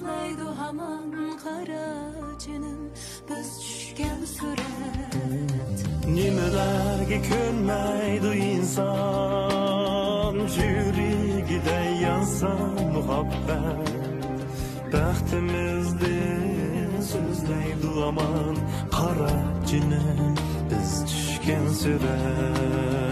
saxlaydı hamon qara jinim biz tushgan surat nimalarga ko'nmaydi inson yuragida yonsa muhabbat baxtimizda so'zlaydi hamon qara jinim biz tushgan surat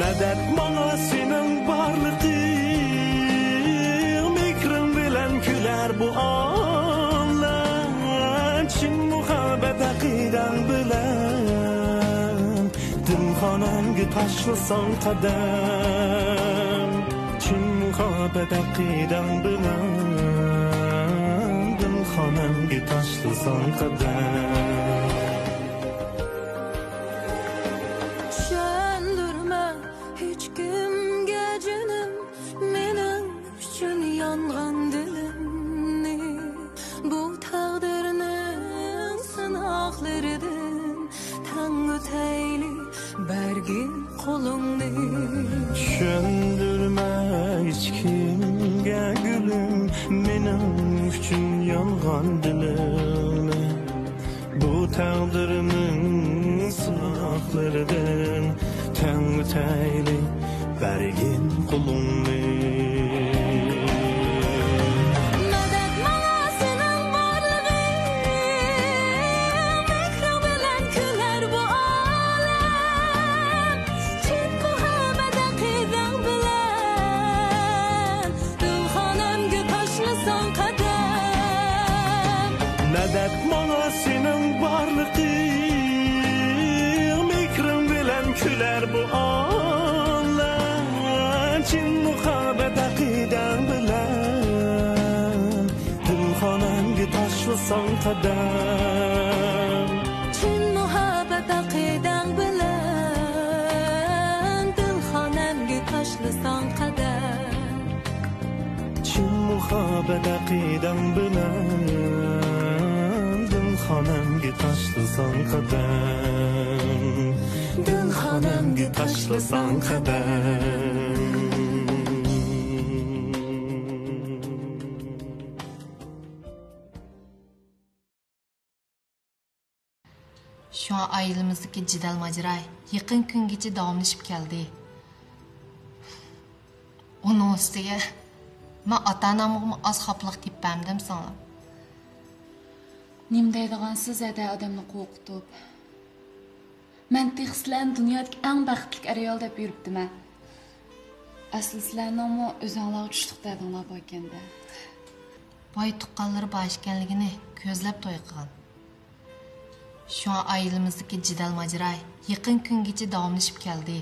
Medet bana senin varlığın Mikrim bilen küler bu ağlar Çin muhabbet akiden bilen Dimxonamga tashlasan qadam Çin muhabbet akiden bilen Dimxonamga tashlasan qadam Düşündürme hiç kimge gülüm Benim üçün yanğan dilim Bu tağdırının sınaklarıdır Tengü teyli bergin kulumni Medet bana senin varlığın Mikrim bilen küler bu ağlar Çin muhabbet akiden bilen Dimxonamga tashlasan qadam Çin muhabbet akiden bilen Dimxonamga tashlasan qadam Çin muhabbet akiden bilen Dimxonamga tashlasan qadam Dimxonamga tashlasan qadam Şu an ailemizdeki cidal maceray yakın güngacha davomlashib keldi. Onun ustiga men ota-onamga oz xofliq tepamdim sana. Nim deydigansiz ada odamni qo'rqitib. Men sizlarni dunyodagi eng baxtli ayol deb yuribdiman. Asli sizlarni o'zinglarga tushliq dedinglar bu ekanda. Boy tuqqanlari bor ekanligini ko'zlab to'y qilgan. Şu an ailemizdeki cidal maceray yakın güngacha davomlashib keldi.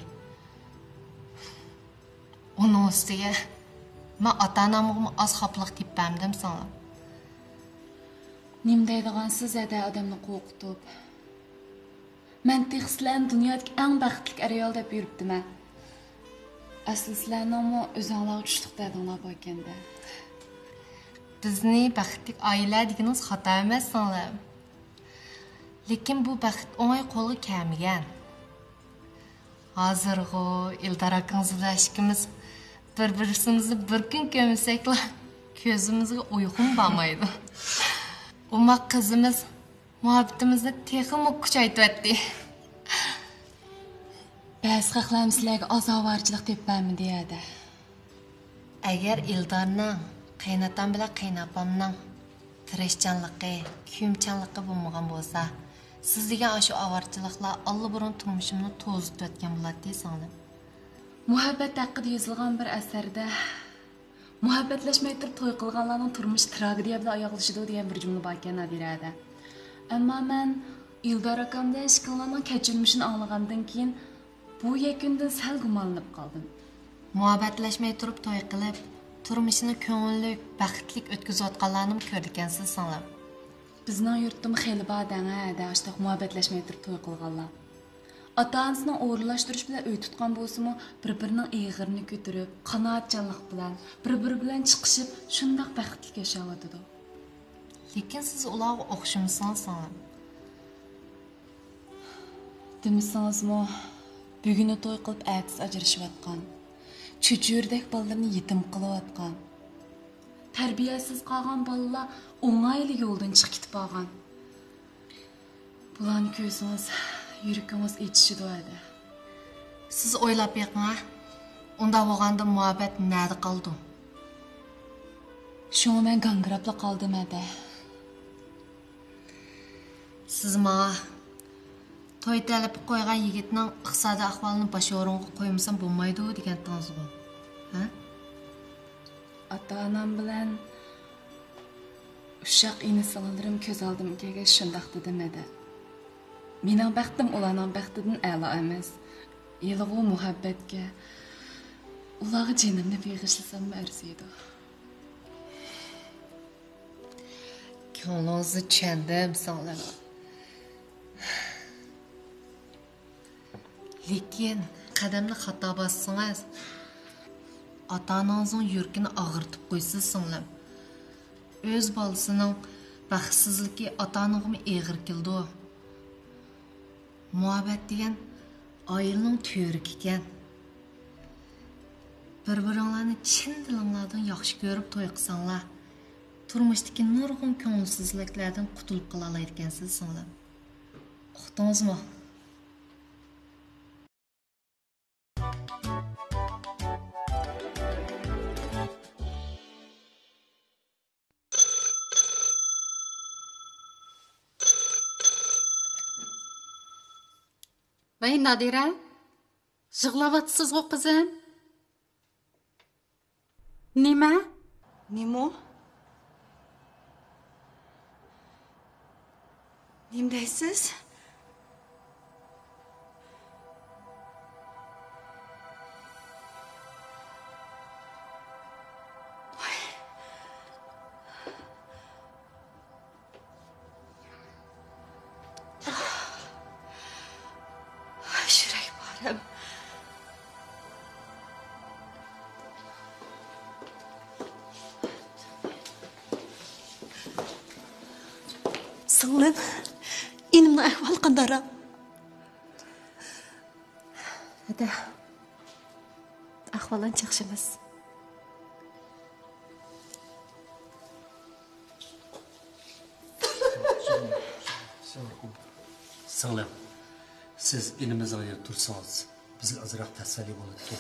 Onun ustiga men ota-onamga oz xofliq tepamdim sana. Nim deydigansiz ada odamni qo'rqitib. Men sizlarni dunyodagi eng baxtli ayol deb yuribdiman. Asli sizlarni o'zinglarga tushliq dedinglar bu ekanda. Bizni baxtli oila deganingiz xato emas singlim. Lekin bu baxt o'ng'ay qo'lga kelmagan. Hozirg'u Ildar akangiz bilan ikkimiz bir-birimizni bir kun ko'msaklar ko'zimizga uyqum bormaydi. Umma qizimiz muhabbetimizni texmi kuchaytiryapti. Ba'zi xalqlar sizlarga ozovarchilik tepammi deyadi. Agar Ildarning qaynatam bilan qaynapamning tirishchanligi, kuyimchanligi bo'lmagan bo'lsa, siz degan shu avarchiliklar allaburun turmushimni to'zitib o'tgan bo'ladi singlim. Muhabbat haqida yozilgan bir asarda muhabbatlashmay turib to'y qilganlarning turmushi tragediya bilan oyoqlashadi degan bir jumla bor ekan Nadirada. Ammo men Ildar akamdan ishqillarning kechirmishini anglagandan keyin bu yakundan sal gumonlanib qoldim. Muhabbatlashmay turib to'y qilib, turmushini ko'ngilli, baxtli o'tkazayotganlarni ko'rgansiz singlim. Bizning yurtda xeyli bor dana, dashta muhabbatlashmay turib to'y qilganlar. ota-onasining o'g'irlashtirish bilan uy tutgan bo'lsa-mu, bir-birining eg'irini ko'tarib, qanoatchanlik bilan, bir-biri bilan chiqishib, shundoq baxtli yashayotdi. Lekin siz ularga o'xshamaysiz. Demisingizmi, buguni to'y qilib ertasi ajrashayotgan, cho'churdek bolalarni yetim qilayotgan, tarbiyasiz qolgan bolalar o'ng'ayli yo'ldan chiqib ketib qolgan. Bularni ko'rsangiz, yuragingiz etishidi edi. Siz o'ylab beqing. Unda bo'lganda muhabbat nada qoldi? Shunga men gangrabla qoldim edi. Siz menga to'y talab qo'ygan yigitning iqtisodiy ahvolini bosh o'ringa qo'ymasam bo'lmaydi degan tanzgu. Ha? Ota-onam bilan uşaq ini-singillarim ko'z oldimga kelgach shundoq dedim edi. Mening baxtim ularning baxtidan a'lo emas. Yilg'u muhabbatga ularga jinimni beg'ishlasam arziydi. Ko'nglingizni tushundim, singlim. Lekin qadamni xato bossangiz, ota-onangizning yuragini og'irtib qo'ysiz, singlim. O'z bolasining baxtsizligi ota-onaga og'ir keldi. Muhabbat degan oilaning to'rigi ekan. Bir-biringlarni chin dilinglardan yaxshi ko'rib to'y qilsanglar, turmushdagi nurg'un ko'ngilsizliklardan qutulib qola oladi ekansiz, singlim. Uqdingizmi? Vay Nadira, yig'lavatsizmi qizim? Nima? Nima? Nim deysiz? Şuraya varım. Singlim, inimni ahvol qandaram? Hadi. Ahvolan chiqishimiz. Singlim, siz inimizga yerda tursangiz, bizga ozroq tasalli bo'ladi.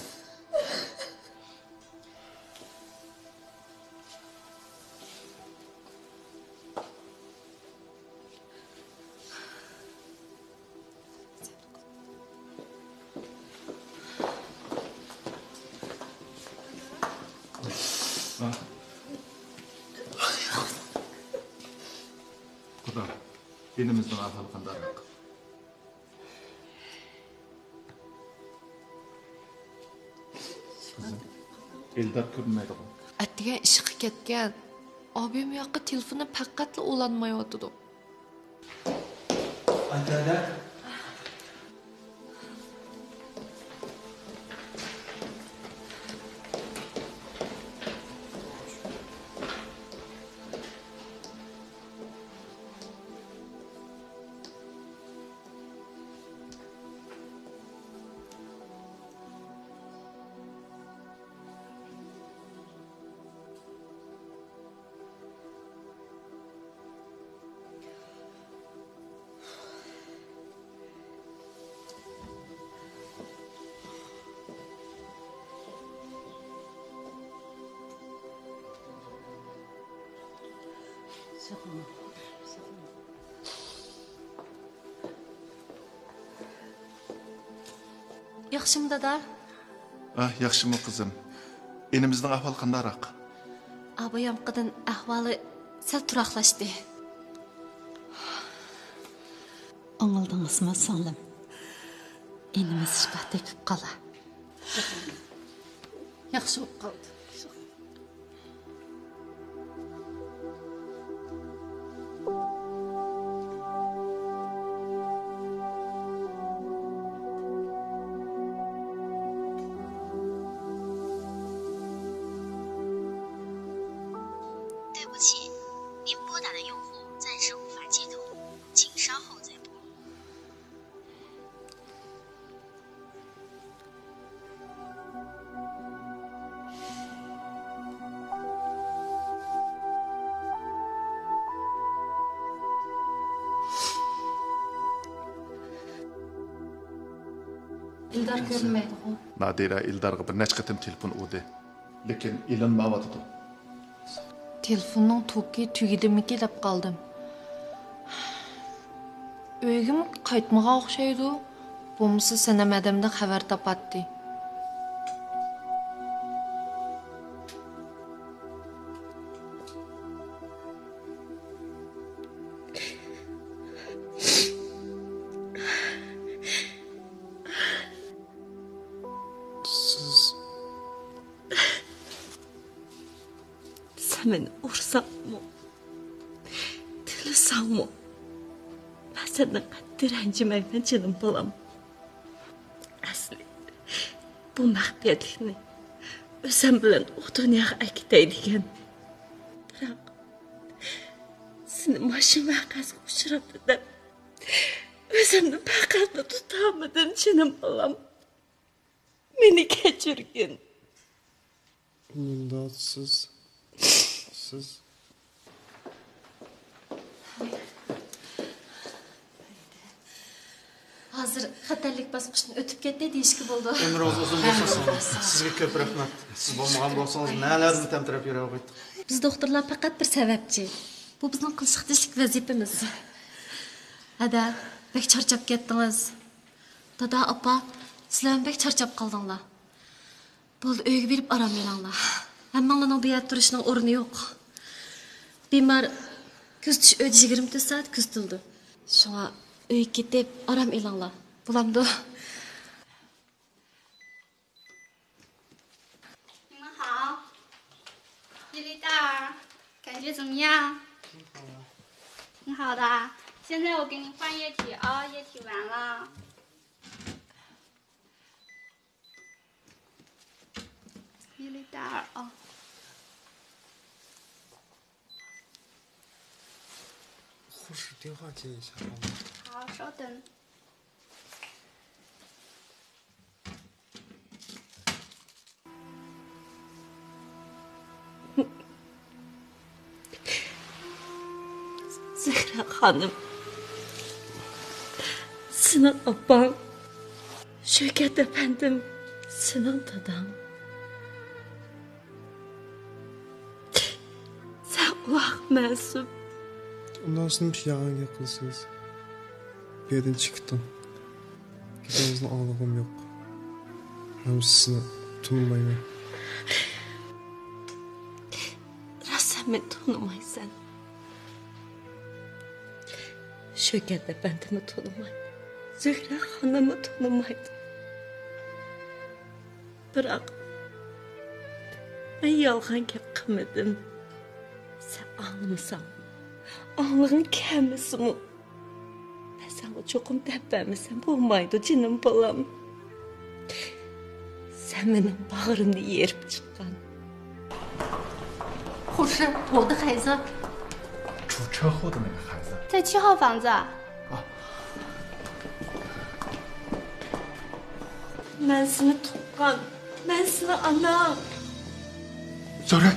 Xudo, dinimizning ahvoli qanday? Eldar ko'rinmaydi. Attiga ishqi ketgan. Abim yoqqa telefonni faqatla ulanmayotdi. Antada Yaxshimi dada? Yaxshimi qizim? Enimizning ahvoli qandayroq? Abayamqidan ahvoli sal turaqlashdi. Anıldыңызмы, singlim? Enimiz shifo tekib qola. Yaxshi bo'lib qoldi. 不起，您拨打的用户暂时无法接通，请稍后再拨。 Ildar ko'rinmaydi-ku. Nadira Ildarga bir necha qatim telefon urdi. Lekin ilinmayotdi. Telefonning toki tugidimiki deb qoldim. Uyga qaytmaga o'xshaydi. Bo'lmasa sanamadimda xabar topatdi. Sen beni vursan mı? Tılırsan mı? Ben senden direncimeyden canım balam. Aslı bu mahbiyetliğini özüm bilen o dünyaya akiteydiken. Bırak senin başın vakası uçuraptı da özümden pakatla tutamadım canım balam. Beni geçirgin. İmdat siz. Hozir xatarlik bosqichini o'tib ketdi deyishga bo'ldi. Ömrünüz uzun bo'lsin. Sizga ko'p rahmat. Siz bo'lmagan bo'lsangiz nelarni tamtirab yura qo'ydik. Biz doktorlar faqat bir sababchi. Bu bizning qilishlik vazifamiz. Ada, bek charchab ketdingiz. Dada, apa, sizlar bek charchab qoldinglar. Bo'ldi, uyga berib aram olinglar. Hammanglarning bu yerda turishning o'rni yo'q. Bemor kuzatish o'yda 24 soat kuzatildi. Shunga uyga ketib aram olinglar. Bo'lamdi. 你们好，伊丽达尔，感觉怎么样？挺好的。现在我给你换液体啊，液体完了。伊丽达尔啊。 护士电话接一下好吗？好，稍等。Zehra Hanım. Senin aban. Şevket efendim. Senin dadan. Sen ulaq mensup. Ondan sonra bir yalan yakılsınız. Bir yerden çıktım. Gidenizin ağlığım yok. Hem sizin tanımayın. Sen beni tanımaysan. Şevket efendimi tanımaydı. Zehra Hanım'ı tanımaydı. Bırak. Ben yalğan gep qilmadim. Sen anlamasan. Anlığın kemisi mi? Ben sana çokum dep vermesem olmaydı canım balam. Sen benim bağrımda yerip çıkan. 护士，我的孩子出车祸的那个孩子。在7号房子。 Ben seni tuqqan. Ben seni anam. Zöhre.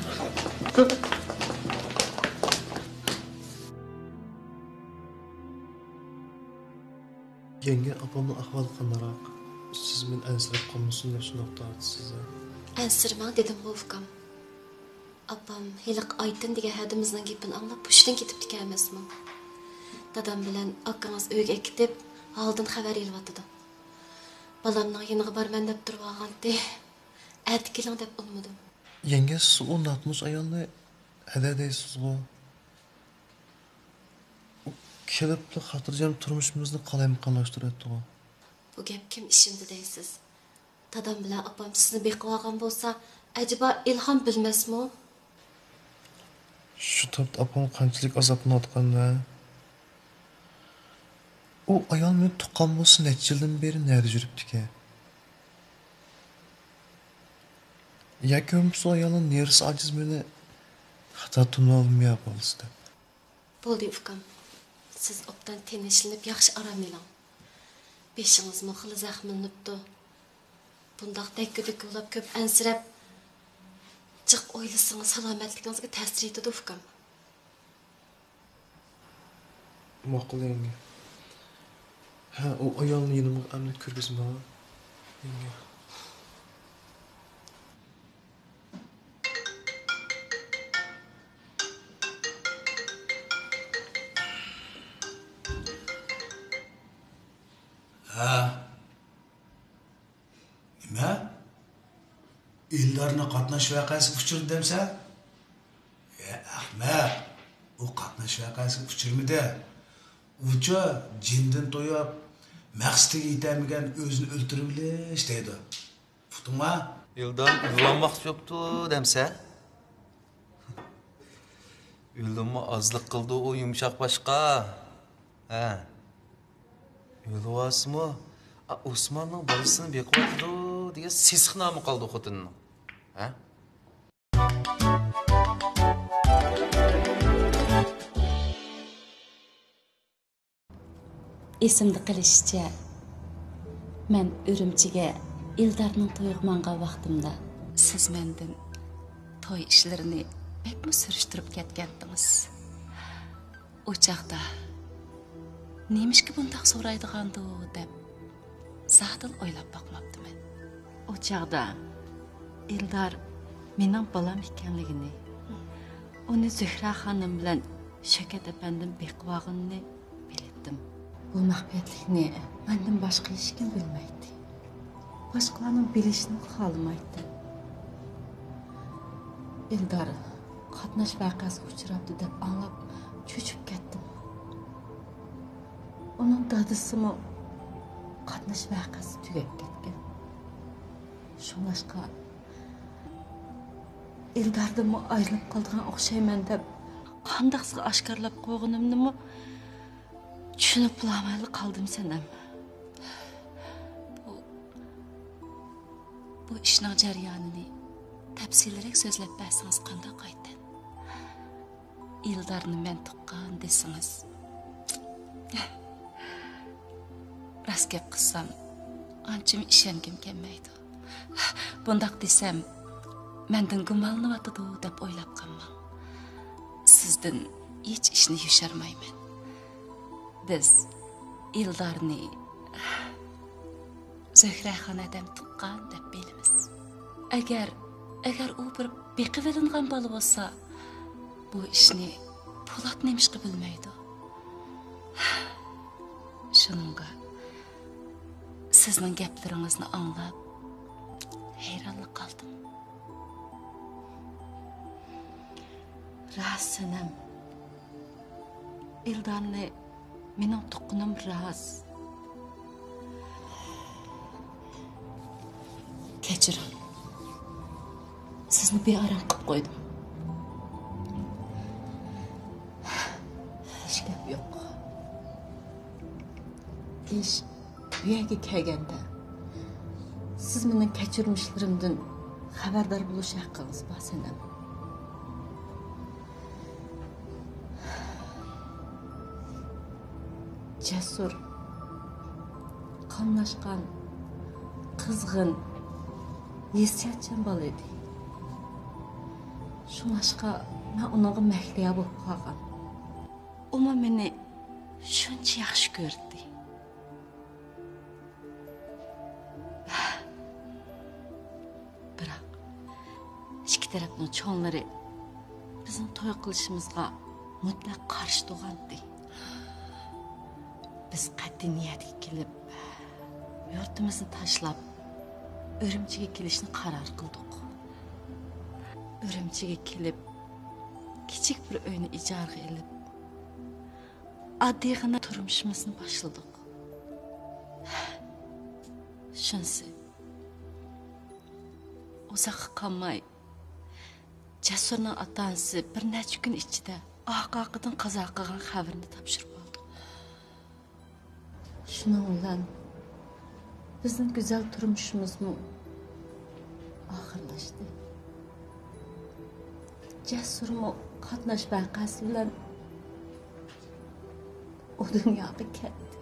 Yenge abamın ahvalı qandaroq. Siz men ansirab qolmasin deb shundoq tortdi sizni. Ansirmang dedim bu ukam. Apam heliq aytin degan hadimizning gapini anglab pushdan ketib ekan emasmi? Dadam bilan akangiz uyga ketib, oldin xabar elyotdi. Balamning yeniga borman deb turib olgandi. Ati keling deb unmadim. Yenge siz o natmuş ayolni hada deysiz-ku. Kelibli xotirjam turmushimizni qalayimqonlashtiradi-ku. Bu gap kim ishindi deysiz? Dadam bilan apam sizni beqib olgan bo'lsa, acaba ilhom bilmasmi? Shu topda apam qanchalik azoblanayotganda. O ayol meni tuqqan bo'lsa necha yildan beri nerede yuribdi-ki? Yoki bo'lmasa ayolning nerisi ajiz meni Hatta tunmalım bolsa. Bo'ldi ukam. Siz obdan tinchlanib yaxshi aram oling. Beshingiz xili zaxmlanibdi. Bundaq dakki-dakki bo'lib ko'p ansirab jiq o'ylasangiz salomatligingizga ta'sir etadi ukam. Ma'qul yenge. Ha, o ayolni yanıma amni kirgizma. Yenge. Ha. Nima? Ildarni qatnash voqeasi uchirdi demsa? Ahmaq. U qatnash voqeasi uchirmidi. Ucha jindan to'yib, maqsadiga yetamagan o'zini o'ltirib bilish deydi. Fuqma? Ildam ulanmoqchi bo'pti demsa? Ildamni ozliq qildi u yumshoq boshqa. Ha. Yo'lvasmi? Osmonning bolasini beqiyotdi degan sesiq nomi qoldi xotinning. Ha? Esimde qilishcha, men Ürümchiga Ildarning to'yiga mangan vaqtimda siz mendan to'y ishlarini bekmi surishtirib ketgandingiz. O chaqda nemishki bundaq so'raydigandi deb zahdil o'ylab boqmabdiman. O çağda Ildar mening balam ekanligini, uni Zuhra xonim bilan Shakat apandim beqivog'ini bildim. Bu maxfiyatlikni mendan boshqa hech kim bilmaydi. Boshqalarning bilishini xohlamaydi. Ildar qatnash voqeasiga uchrabdi deb anglab cho'chib ketdim. Onun dadısımı qatnash voqeasi tugab ketgan. Shunlashqa Ildardan ayrilib qolgan o'xshayman deb qandaqsiga oshkorlab qo'yganimni tushunib bilmay qoldim sanam. Bu ishning jarayonini tafsilroq so'zlab bersangiz qanday qaytdi? Ildarni men tuqqan desangiz. Rast gap qilsam, anchim ishongim kelmaydi. Bundaq desam, mendan gumonlanyotdi deb o'ylab qolmang. Sizdan hech ishni yusharmayman. Biz Ildarni Zuhra xonadam tuqqan deb bilamiz. Agar u bir beqivilingan bola bo'lsa, bu ishni Po'lat nemishqa bilmaydi. Shuningga sizning gaplaringizni anglab hayronlik qoldim. Rasanam. Ildarni mening tuqqanim Raz. Kechiring. Sizni bearam qilib qo'ydim. Hech gap yo'q. Ish bu yerga kelganda siz mening kechirmishlarimdan xabardor bo'lish haqqingiz bor sanam. Jasur, qamlashgan, qizg'in, hissiyatchan bola edi. Shunlashqa men unga mahliya bo'lib qolgan. U meni shuncha yaxshi ko'rdi. Biroq ikki tarafning cho'nlari bizning to'y qilishimizga mutlaq qarshi turgandi. Biz qat'iy niyatga kelib, yurtimizni tashlab, Ürümchiga kelishni qaror qildik. Ürümchiga kelib, kichik bir uyni ijaraga olib, oddiygina turmushimizni boshladik. Shunisi uzoq qolmay, Jasurning ota-onasi bir necha kun ichida oqoqidan qazo qilgan xabarni topshirib oldi. Shuning bilan bizning go'zal turmushimizmi oxirlashdi. Jasurmi qatnash vaqasi bilan o dunyoga ketdi.